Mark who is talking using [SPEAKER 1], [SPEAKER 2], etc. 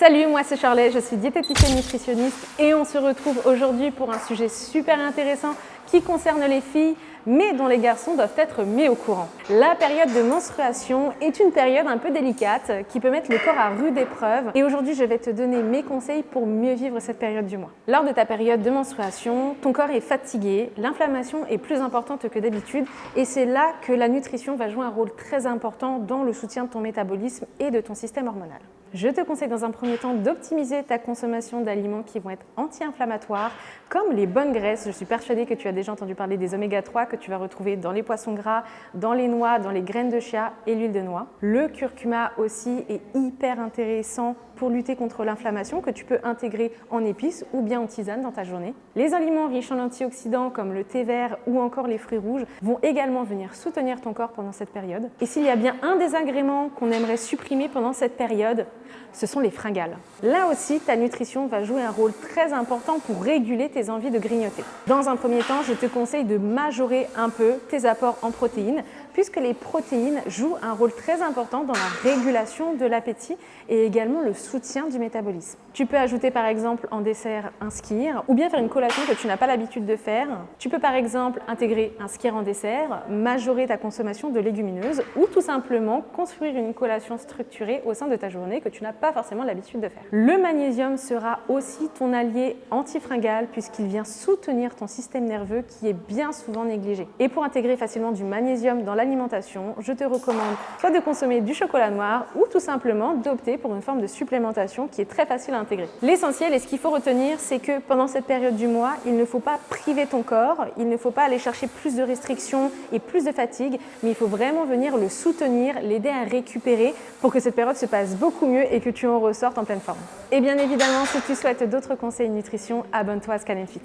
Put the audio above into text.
[SPEAKER 1] Salut, moi c'est Charlotte, je suis diététicienne nutritionniste et on se retrouve aujourd'hui pour un sujet super intéressant qui concerne les filles, mais dont les garçons doivent être mis au courant. La période de menstruation est une période un peu délicate qui peut mettre le corps à rude épreuve et aujourd'hui je vais te donner mes conseils pour mieux vivre cette période du mois. Lors de ta période de menstruation, ton corps est fatigué, l'inflammation est plus importante que d'habitude et c'est là que la nutrition va jouer un rôle très important dans le soutien de ton métabolisme et de ton système hormonal. Je te conseille dans un premier temps d'optimiser ta consommation d'aliments qui vont être anti-inflammatoires, comme les bonnes graisses. Je suis persuadée que tu as déjà entendu parler des oméga 3 que tu vas retrouver dans les poissons gras, dans les noix, dans les graines de chia et l'huile de noix. Le curcuma aussi est hyper intéressant pour lutter contre l'inflammation que tu peux intégrer en épices ou bien en tisane dans ta journée. Les aliments riches en antioxydants comme le thé vert ou encore les fruits rouges vont également venir soutenir ton corps pendant cette période. Et s'il y a bien un désagrément qu'on aimerait supprimer pendant cette période, ce sont les fringales. Là aussi, ta nutrition va jouer un rôle très important pour réguler tes envies de grignoter. Dans un premier temps, je te conseille de majorer un peu tes apports en protéines, puisque les protéines jouent un rôle très important dans la régulation de l'appétit et également le soutien du métabolisme. Tu peux ajouter par exemple en dessert un skyr ou bien faire une collation que tu n'as pas l'habitude de faire. Tu peux par exemple intégrer un skyr en dessert, majorer ta consommation de légumineuses ou tout simplement construire une collation structurée au sein de ta journée que tu n'as pas forcément l'habitude de faire. Le magnésium sera aussi ton allié antifringal puisqu'il vient soutenir ton système nerveux qui est bien souvent négligé. Et pour intégrer facilement du magnésium dans l'alimentation, je te recommande soit de consommer du chocolat noir ou tout simplement d'opter pour une forme de supplémentation qui est très facile à intégrer. L'essentiel et ce qu'il faut retenir, c'est que pendant cette période du mois, il ne faut pas priver ton corps, il ne faut pas aller chercher plus de restrictions et plus de fatigue, mais il faut vraiment venir le soutenir, l'aider à récupérer pour que cette période se passe beaucoup mieux et que tu en ressortes en pleine forme. Et bien évidemment, si tu souhaites d'autres conseils nutrition, abonne-toi à Scan & Fit.